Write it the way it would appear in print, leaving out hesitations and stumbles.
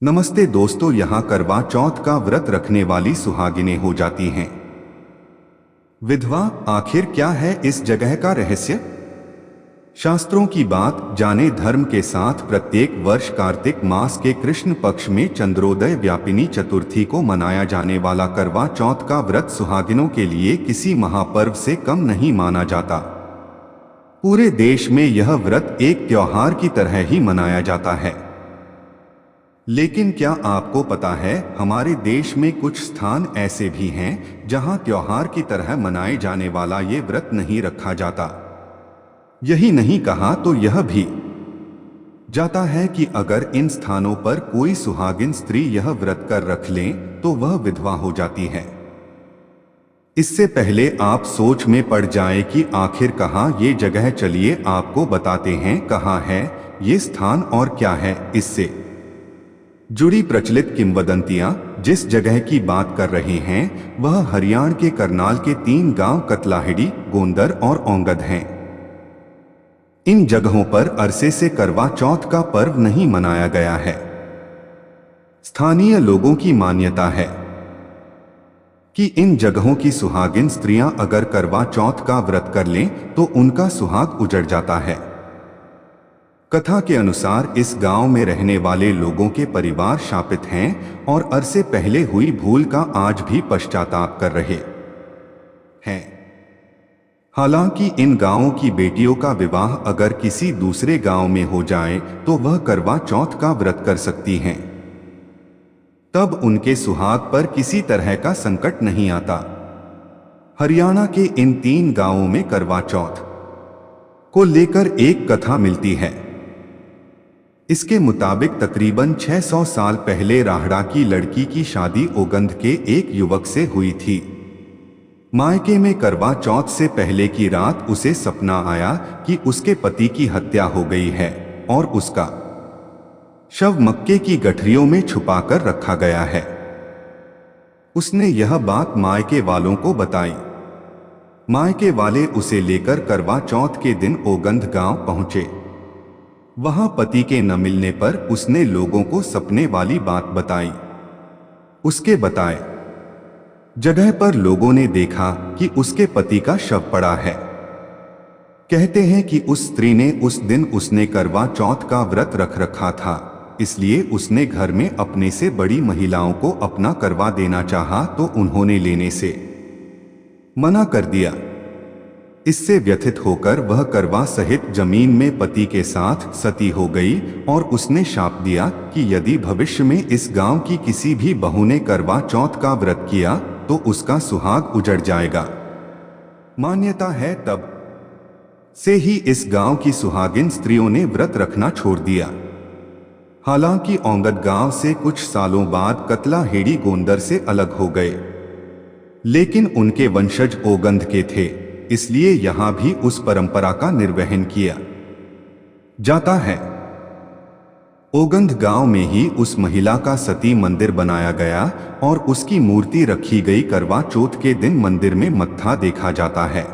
नमस्ते दोस्तों, यहाँ करवा चौथ का व्रत रखने वाली सुहागिनें हो जाती हैं विधवा। आखिर क्या है इस जगह का रहस्य? शास्त्रों की बात जाने। धर्म के साथ प्रत्येक वर्ष कार्तिक मास के कृष्ण पक्ष में चंद्रोदय व्यापिनी चतुर्थी को मनाया जाने वाला करवा चौथ का व्रत सुहागिनों के लिए किसी महापर्व से कम नहीं माना जाता। पूरे देश में यह व्रत एक त्योहार की तरह ही मनाया जाता है। लेकिन क्या आपको पता है, हमारे देश में कुछ स्थान ऐसे भी हैं जहां त्योहार की तरह मनाए जाने वाला ये व्रत नहीं रखा जाता। यही नहीं कहा तो यह भी जाता है कि अगर इन स्थानों पर कोई सुहागिन स्त्री यह व्रत कर रख लें तो वह विधवा हो जाती है। इससे पहले आप सोच में पड़ जाएं कि आखिर कहाँ ये जगह, चलिए आपको बताते हैं कहाँ है ये स्थान और क्या है इससे जुड़ी प्रचलित किंवदंतियां। जिस जगह की बात कर रहे हैं वह हरियाणा के करनाल के 3 गांव कतलाहेड़ी, गोंदर और ओंगद हैं। इन जगहों पर अरसे से करवा चौथ का पर्व नहीं मनाया गया है। स्थानीय लोगों की मान्यता है कि इन जगहों की सुहागिन स्त्रियां अगर करवा चौथ का व्रत कर लें तो उनका सुहाग उजड़ जाता है। कथा के अनुसार इस गांव में रहने वाले लोगों के परिवार शापित हैं और अरसे पहले हुई भूल का आज भी पश्चाताप कर रहे हैं। हालांकि इन गांवों की बेटियों का विवाह अगर किसी दूसरे गांव में हो जाए तो वह करवा चौथ का व्रत कर सकती हैं। तब उनके सुहाग पर किसी तरह का संकट नहीं आता। हरियाणा के इन 3 गांवों में करवा चौथ को लेकर एक कथा मिलती है। इसके मुताबिक तकरीबन 600 साल पहले राहड़ा की लड़की की शादी ओगंध के एक युवक से हुई थी। मायके में करवा चौथ से पहले की रात उसे सपना आया कि उसके पति की हत्या हो गई है और उसका शव मक्के की गठरियों में छुपाकर रखा गया है। उसने यह बात मायके वालों को बताई। मायके वाले उसे लेकर करवा चौथ के दिन ओगंध गांव पहुंचे। वहां पति के न मिलने पर उसने लोगों को सपने वाली बात बताई। उसके बताए जगह पर लोगों ने देखा कि उसके पति का शव पड़ा है। कहते हैं कि उस स्त्री ने उस दिन उसने करवा चौथ का व्रत रख रखा था, इसलिए उसने घर में अपने से बड़ी महिलाओं को अपना करवा देना चाहा तो उन्होंने लेने से मना कर दिया। इससे व्यथित होकर वह करवा सहित जमीन में पति के साथ सती हो गई और उसने शाप दिया कि यदि भविष्य में इस गांव की किसी भी बहू ने करवा चौथ का व्रत किया तो उसका सुहाग उजड़ जाएगा। मान्यता है तब से ही इस गांव की सुहागिन स्त्रियों ने व्रत रखना छोड़ दिया। हालांकि ओंगद गांव से कुछ सालों बाद कतलाहेड़ी गोंदर से अलग हो गए, लेकिन उनके वंशज ओगंध के थे, इसलिए यहां भी उस परंपरा का निर्वहन किया जाता है। ओगंध गांव में ही उस महिला का सती मंदिर बनाया गया और उसकी मूर्ति रखी गई। करवा चौथ के दिन मंदिर में मत्था देखा जाता है।